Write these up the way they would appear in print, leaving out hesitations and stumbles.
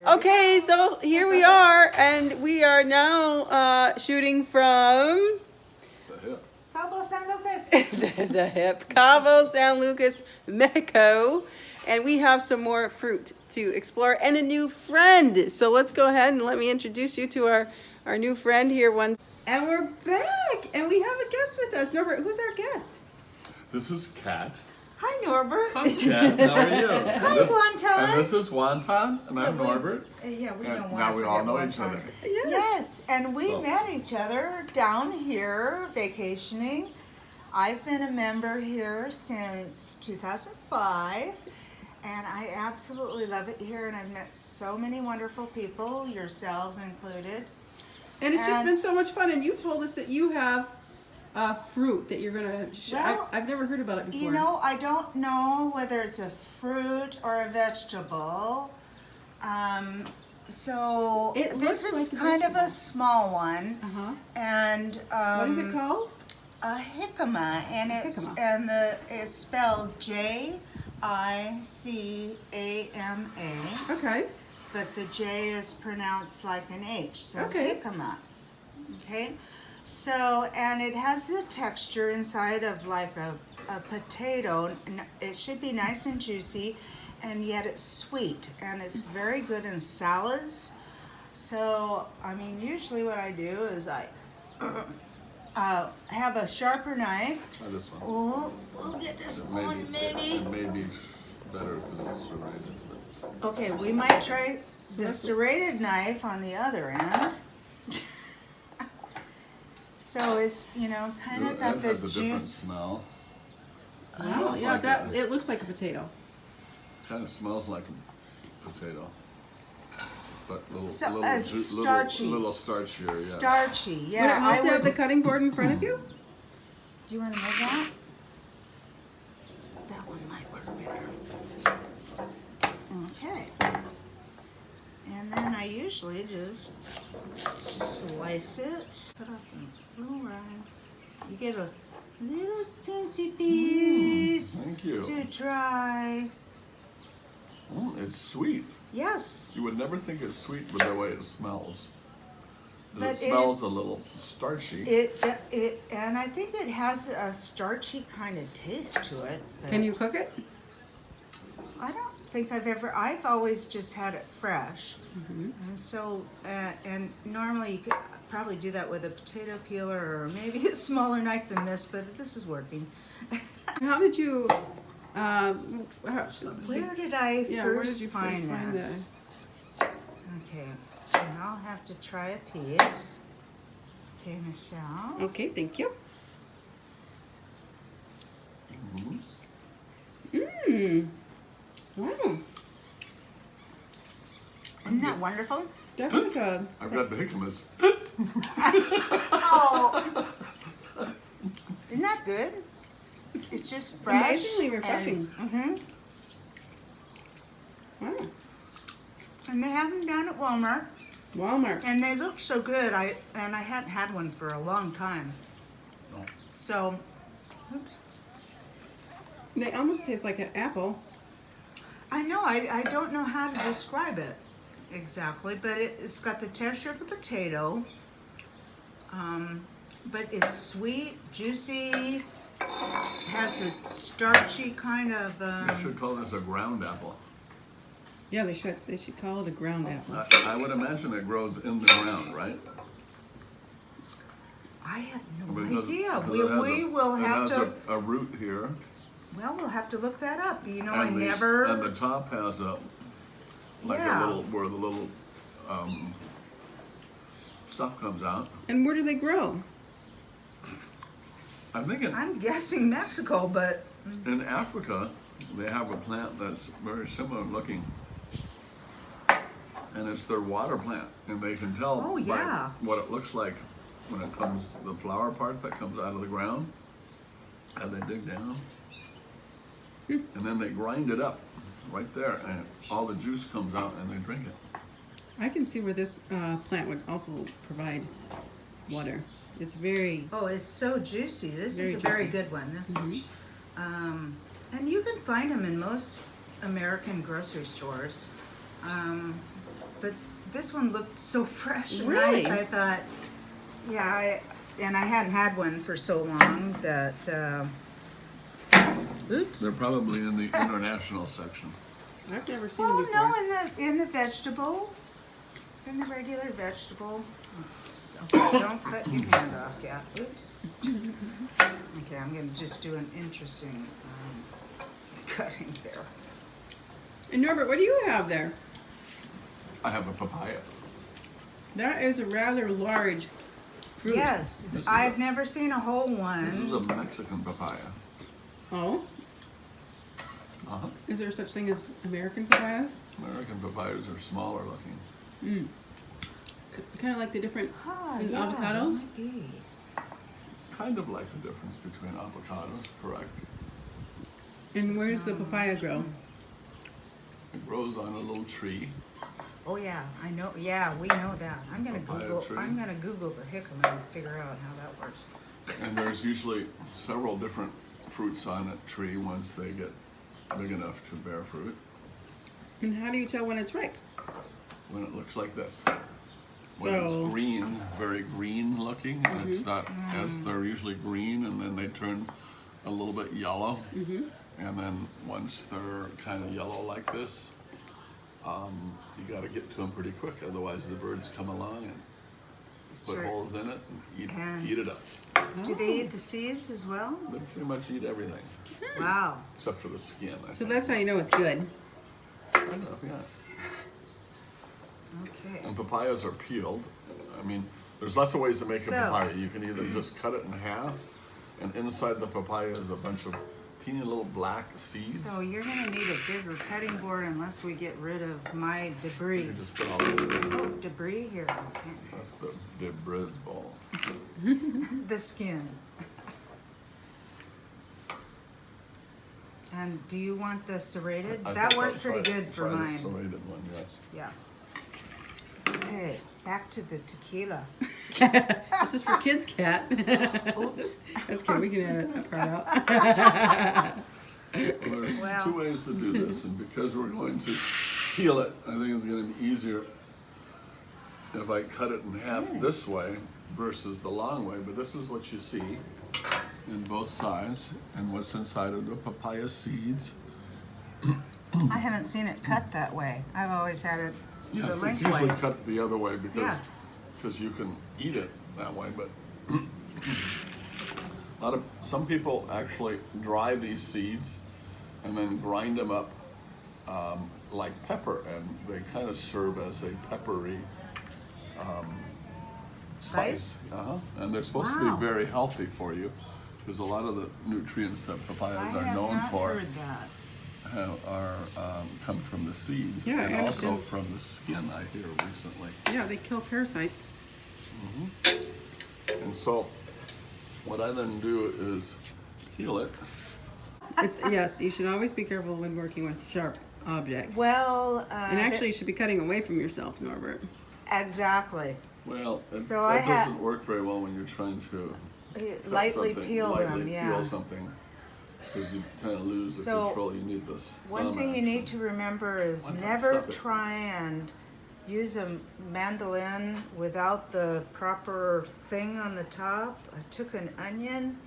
Okay, so here we are, and we are now shooting from Cabo San Lucas. the hip Cabo San Lucas, Mexico, and we have some more fruit to explore and a new friend. So let's go ahead and let me introduce you to our new friend here. And we're back, and we have a guest with us. Norbert, who's our guest? This is Kat. Hi, Norbert. Hi, Kat. How are you? Hi, Wonton. And this is Wonton, and I'm Norbert. Yeah, we And don't want now to we all forget know each Wonton. other. Yes, and we So- met each other down here vacationing. I've been a member here since 2005, and I absolutely love it here, and I've met so many wonderful people, yourselves included. And it's just And- been so much fun. And you told us that you have fruit that you're gonna. Well, I've never heard about it before. You know, I don't know whether it's a fruit or a vegetable. So It this looks is like a kind of vegetable. a small one, Uh-huh. and What is it called? a jicama, and Jicama. it's spelled Jicama, Okay. but the J is pronounced like an H, so Okay. jicama. Okay, so and it has the texture inside of like a potato. It should be nice and juicy, and yet it's sweet, and it's very good in salads. So I mean, usually what I do is I have a sharper knife. Try this one. We'll get this It one maybe. It may be better because it's serrated. But Okay, we might try the that's- serrated knife on the other end. So it's, you know, kind of got it the has a different juice. smell. Wow. Smells Yeah, like it looks like a potato. kind of smells like a potato, but little So, little, starchy. little starchier. Yeah. Starchy, Would it yeah. help to have the cutting board in front of you? Do you want to move that? That one might work better. Okay. And then I usually just slice it. Put up a little rind. You get a little teensy piece Thank you. to try. It's sweet. Yes. You would never think it's sweet with the way it smells. But It smells a little starchy. And I think it has a starchy kind of taste to it. but Can you cook it? I don't think I've always just had it fresh. Mm-hmm. And so, and normally you could probably do that with a potato peeler or maybe a smaller knife than this, but this is working. How did you? Where did I Yeah, where first did you find first find this? Okay, and I'll have to try a piece. Okay, Michelle. Okay, thank you. Mhm. Mmm. Wow. Isn't that wonderful? That's like a. I've got the jicamas. Oh, isn't that good? It's just fresh. Amazingly refreshing. And, Wow. and they have them down at Walmart, Walmart. and they look so good. I hadn't had one for a long time. No. So, oops. They almost taste like an apple. I know, I don't know how to describe it exactly, but it's got the texture of a potato. But it's sweet, juicy, has a starchy kind of. You should call this a ground apple. Yeah, they should. They should call it a ground apple. I would imagine it grows in the ground, right? I have no Because- idea. because We it has will it have has to. a root here. Well, we'll have to look that up. You know, And I the, never. And the top has a Yeah. little where the little stuff comes out. And where do they grow? I'm thinking I'm guessing Mexico, but in Africa they have a plant that's very similar looking, and it's their water plant, and they can tell Oh, yeah. by what it looks like when it comes the flower part that comes out of the ground, and they dig down, and then they grind it up right there, and all the juice comes out, and they drink it. I can see where this plant would also provide water. It's very. oh, it's so juicy. This Very is a very juicy. good one. This is, and you can find them in most American grocery stores. but this one looked so fresh and Really? nice. I thought, yeah, and I hadn't had one for so long that, oops. They're probably in the international section. I've never seen Well, them before. no, in the vegetable, in the regular vegetable. Okay, don't cut your hand off, yeah. Oops. Okay, I'm gonna just do an interesting cutting there. And Norbert, what do you have there? I have a papaya. That is a rather large fruit. Yes, This is I've a- never seen a whole This one. is a Mexican papaya. Oh, Uh-huh. is there such thing as American papayas? American papayas are smaller looking. Kind of like the difference Ah, in yeah, avocados. might be. Kind of like the difference between avocados, correct? And where's the papaya grow? It grows on a little tree. Oh yeah, I know. Yeah, we know that. I'm gonna Papaya Google. tree. I'm gonna Google the jicama and figure out how that works. And there's usually several different fruits on a tree once they get big enough to bear fruit. And how do you tell when it's ripe? When it looks like this. When So- it's green, very green looking, and it's not as they're usually green, and then they turn a little bit yellow. And then once they're kind of yellow like this, you got to get to them pretty quick, otherwise the birds come along and put Sure. holes in it and And- eat it up. Do they eat the seeds as well? They pretty much eat everything Wow. except for the skin. I So think. that's how you know it's good. Kind of, yeah. Okay. And papayas are peeled. I mean, there's lots of ways to make So- a papaya. You can either just cut it in half, and inside the papaya is a bunch of teeny little black seeds. So you're gonna need a bigger cutting board unless we get rid of my You debris. can just put all of it in. Oh, debris here. Okay. That's the debris bowl. The skin. And do you want the serrated? I That think I'll worked pretty try- good for try the mine. serrated one, yes. Yeah. Okay, back to the tequila. This is for kids, Cat. Oops. That's okay, we can edit that part out. Well, there's Well- two ways to do this, and because we're going to peel it, I think it's going to be easier if I cut it in half this way versus the long way. But this is what you see in both sides, and what's inside of the papaya seeds. I haven't seen it cut that way. I've always had it the Yes, it's usually lengthways. cut the other way Yeah. because you can eat it that way. But some people actually dry these seeds and then grind them up like pepper, and they kind of serve as a peppery spice. And they're supposed to Wow. be very healthy for you, because a lot of the nutrients that I papayas are have known not for heard that. come from the seeds, Yeah, I and also understand. from the skin, I hear recently. Yeah, they kill parasites. And so what I then do is peel it. Yes, you should always be careful when working with sharp objects. Well, And actually, you should be cutting away from yourself, Norbert. exactly. Well, So I that ha- doesn't work very well when you're trying to cut Lightly something, peel lightly them, yeah. peel something, because you kind of lose the So, control. You need this One thumb thing you need action. to remember is Why not never stop it? try and use a mandolin without the proper thing on the top. I took an onion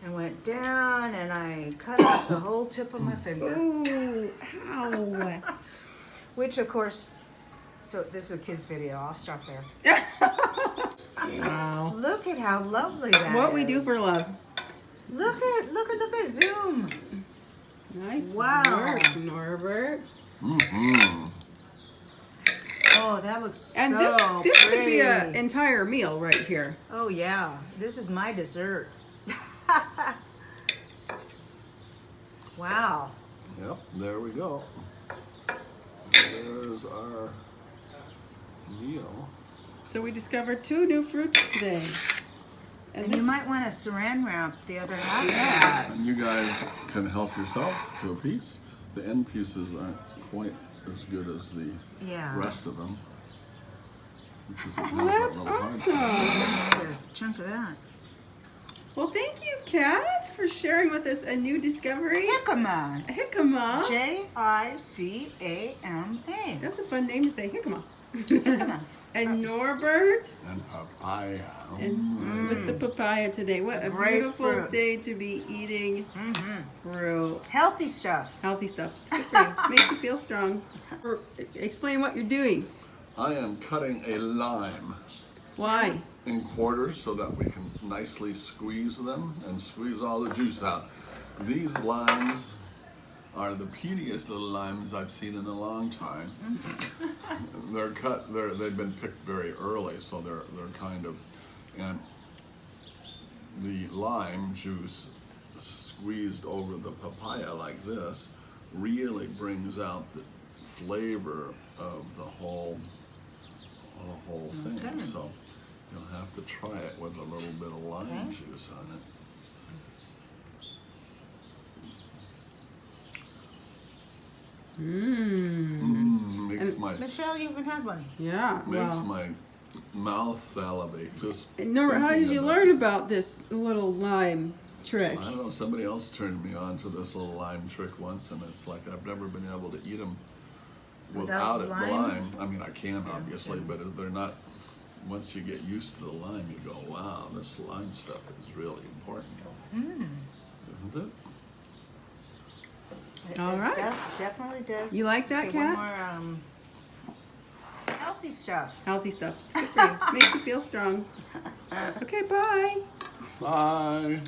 and went down and I cut off the whole tip of my finger. Ooh, ow. Which of course, so this is a kid's video, I'll stop there. Wow. Look at how lovely that is. What we do for love. Look at zoom. Nice Wow. work, Norbert. Mhm. Oh, that looks And so this pretty. could be an entire meal right here. Oh yeah, this is my dessert. Wow. Yep, there we go. There's our meal. So we discovered 2 new fruits today. And you might want to saran wrap the other half of And that. you guys can help yourselves to a piece. The end pieces aren't quite as good as the Yeah. rest of them. Because it Well, has that's that little hard awesome. Another chunk of that. Well, thank you, Kat, for sharing with us a new discovery. Jicama. Jicama. Jicama. That's a fun name to say, jicama. And Norbert, And papaya. and with the papaya today. What a Great beautiful fruit. day to be eating fruit. Healthy stuff. Healthy stuff. It's good for you. Makes you feel strong. Explain what you're doing. I am cutting a lime Why? in quarters so that we can nicely squeeze them and squeeze all the juice out. These limes are the peatiest little limes I've seen in a long time. They're cut. They've been picked very early, so they're kind of, and the lime juice squeezed over the papaya like this really brings out the flavor of the whole thing. Okay. So you'll have to try it with a little bit of lime Okay. juice on it. Makes my Michelle, you haven't had one. Yeah. makes Well. my mouth salivate just. And Norbert, how thinking did you about learn it. about this little lime trick? I don't know. Somebody else turned me on to this little lime trick once, and it's like I've never been able to eat them without it. lime? The lime. I mean, I can obviously, but they're not. Once you get used to the lime, you go, "Wow, this lime stuff is really important." Isn't it? All It right. definitely does. You like that, Okay, Kat? one more healthy stuff. Healthy stuff. It's good for you. Makes you feel strong. Okay, bye. Bye.